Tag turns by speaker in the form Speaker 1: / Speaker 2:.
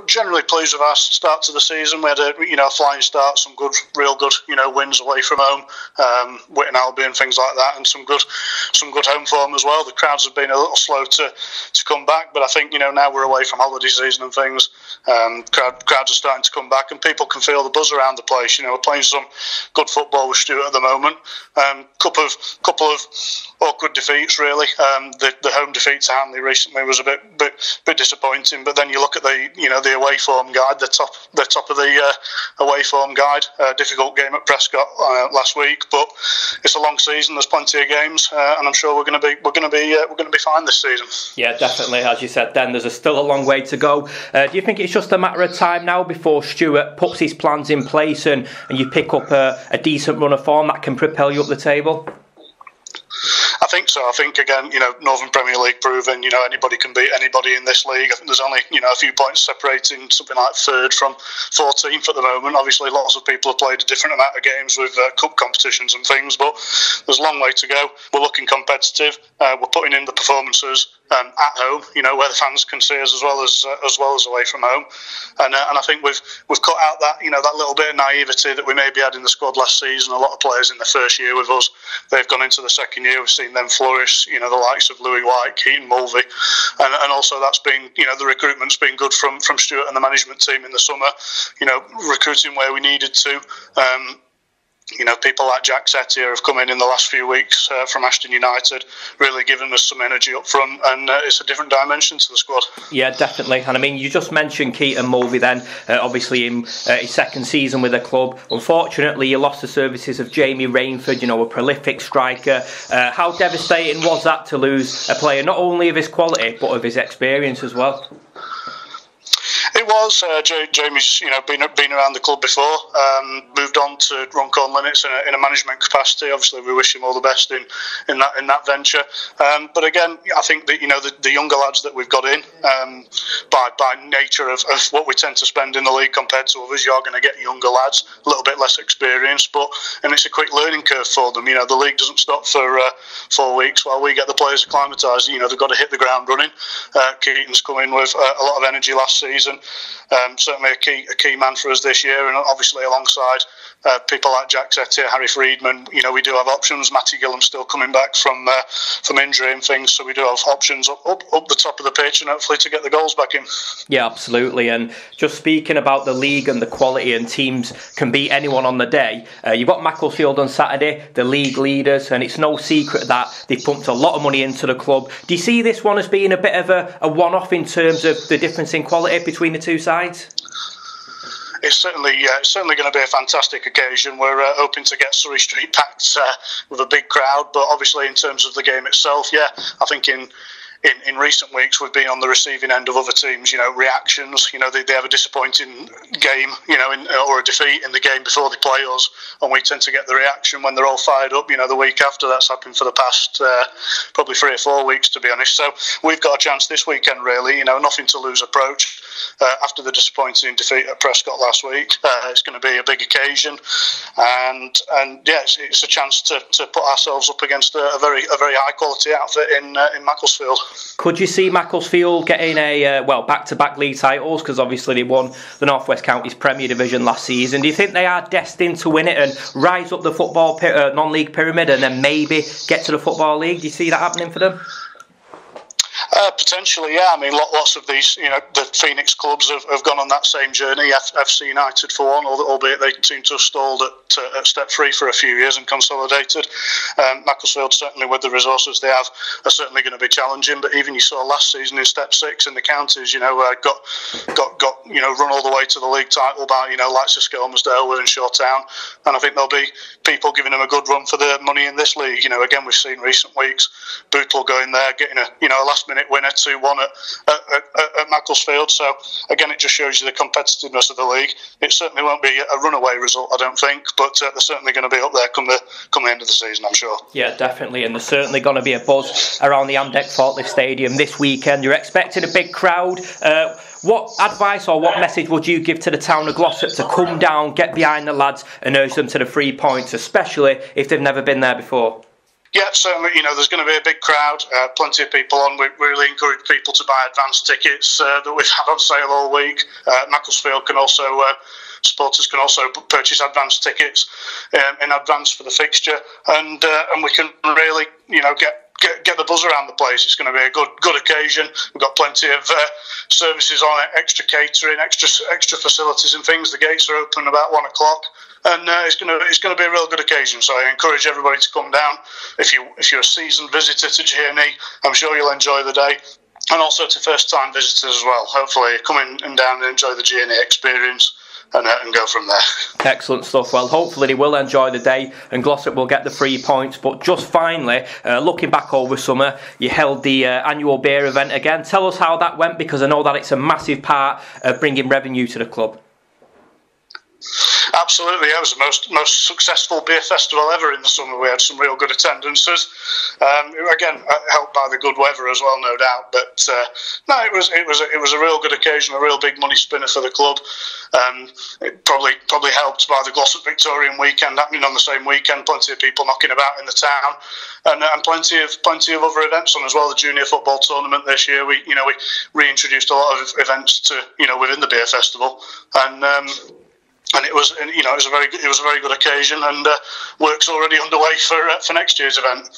Speaker 1: generally pleased with our start to the season. We had a flying start, some real good wins away from home, Whitton Albion, things like that, and some good home form as well. The crowds have been a little slow to come back, but I think now we're away from holiday season and things, crowds are starting to come back, and people can feel the buzz around the place. We're playing some good football with Stuart at the moment. Couple of awkward defeats really. The home defeat to Hanley recently was a bit disappointing, but then you look at the away form guide, the top of the away form guide. Difficult game at Prescott last week, but it's a long season. There's plenty of games, and I'm sure we're going to be fine this season.
Speaker 2: Yeah, definitely. As you said, then there's still a long way to go. Do you think it's just a matter of time now before Stuart puts his plans in place and you pick up a decent run of form that can propel you up the table?
Speaker 1: I think so. I think again, Northern Premier League proven, anybody can beat anybody in this league. I think there's only, a few points separating something like third from 14th at the moment. Obviously, lots of people have played a different amount of games with cup competitions and things, but there's a long way to go. We're looking competitive. We're putting in the performances at home, where the fans can see us as well as away from home, and I think we've cut out that that little bit of naivety that we maybe had in the squad last season. A lot of players in the first year with us, they've gone into the second year. We've seen them flourish. The likes of Louis White, Keaton Mulvey, and also that's been the recruitment's been good from Stuart and the management team in the summer. Recruiting where we needed to. People like Jack Settier have come in the last few weeks from Ashton United, really giving us some energy up front, and it's a different dimension to the squad. Yeah,
Speaker 2: definitely. And I mean, you just mentioned Keaton Mulvey then, obviously in his second season with the club. Unfortunately, you lost the services of Jamie Rainford, a prolific striker. How devastating was that to lose a player not only of his quality, but of his experience as well?
Speaker 1: It was. Jamie's, been around the club before. Moved on to Runcorn Linnets in a management capacity. Obviously, we wish him all the best in that venture. But again, I think that the younger lads that we've got in, by nature of what we tend to spend in the league compared to others, you are going to get younger lads, a little bit less experienced, and it's a quick learning curve for them. The league doesn't stop for 4 weeks while we get the players acclimatised. They've got to hit the ground running. Keaton's come in with a lot of energy last season. Certainly a key man for us this year, and obviously alongside people like Jack Settier, Harry Friedman, we do have options. Matty Gillum's still coming back from injury and things, so we do have options up the top of the pitch, and hopefully to get the goals back in.
Speaker 2: Yeah, absolutely. And just speaking about the league and the quality, and teams can beat anyone on the day. You've got Macclesfield on Saturday, the league leaders, and it's no secret that they've pumped a lot of money into the club. Do you see this one as being a bit of a one-off in terms of the difference in quality between the two sides?
Speaker 1: It's certainly going to be a fantastic occasion. We're hoping to get Surrey Street packed with a big crowd, but obviously in terms of the game itself, I think in recent weeks we've been on the receiving end of other teams, reactions. They have a disappointing game, or a defeat in the game before they play us, and we tend to get the reaction when they're all fired up, the week after. That's happened for the past probably 3 or 4 weeks, to be honest. So we've got a chance this weekend, really, nothing to lose approach. After the disappointing defeat at Prescott last week, it's going to be a big occasion, and it's a chance to put ourselves up against a very high quality outfit in Macclesfield.
Speaker 2: Could you see Macclesfield getting back-to-back league titles? Because obviously they won the North West Counties Premier Division last season. Do you think they are destined to win it and rise up the football non-league pyramid, and then maybe get to the Football League? Do you see that happening for them?
Speaker 1: Potentially, yeah. I mean, lots of these, the Phoenix clubs have gone on that same journey. FC United, for one, albeit they seem to have stalled at step 3 for a few years and consolidated. Macclesfield, certainly with the resources they have, are certainly going to be challenging. But even you saw last season in step 6 in the counties, got run all the way to the league title by likes of Skelmersdale, Withenshaw Town, and I think there'll be people giving them a good run for the money in this league. Again, we've seen recent weeks Bootle going there, getting a last-minute winner 2-1 at Macclesfield. So again, it just shows you the competitiveness of the league. It certainly won't be a runaway result, I don't think, but they're certainly going to be up there come the end of the season, I'm sure.
Speaker 2: Yeah, definitely, and there's certainly going to be a buzz around the Amdek Forklift Stadium this weekend. You're expecting a big crowd. What advice or what message would you give to the town of Glossop to come down, get behind the lads and urge them to the 3 points, especially if they've never been there before?
Speaker 1: Yeah, so there's going to be a big crowd, plenty of people on. We really encourage people to buy advance tickets that we've had on sale all week. Macclesfield can also supporters can also purchase advance tickets in advance for the fixture, and we can really get the buzz around the place. It's going to be a good occasion. We've got plenty of services on it, extra catering, extra facilities and things. The gates are open about 1 o'clock. And it's going to be a real good occasion. So I encourage everybody to come down. If you're a seasoned visitor to G&E, I'm sure you'll enjoy the day. And also to first-time visitors as well. Hopefully, come in and down and enjoy the G&E experience. And go from there.
Speaker 2: Excellent stuff. Well, hopefully they will enjoy the day and Glossop will get the 3 points. But just finally, looking back over summer, you held the annual beer event again. Tell us how that went, because I know that it's a massive part of bringing revenue to the club.
Speaker 1: Absolutely, it was the most successful beer festival ever in the summer. We had some real good attendances. Again, helped by the good weather as well, no doubt. But no, it was a real good occasion, a real big money spinner for the club. It probably helped by the Glossop Victorian weekend happening on the same weekend. Plenty of people knocking about in the town, and plenty of other events on as well. The junior football tournament this year, we reintroduced a lot of events to within the beer festival, and it was a very good occasion, and work's already underway for next year's event.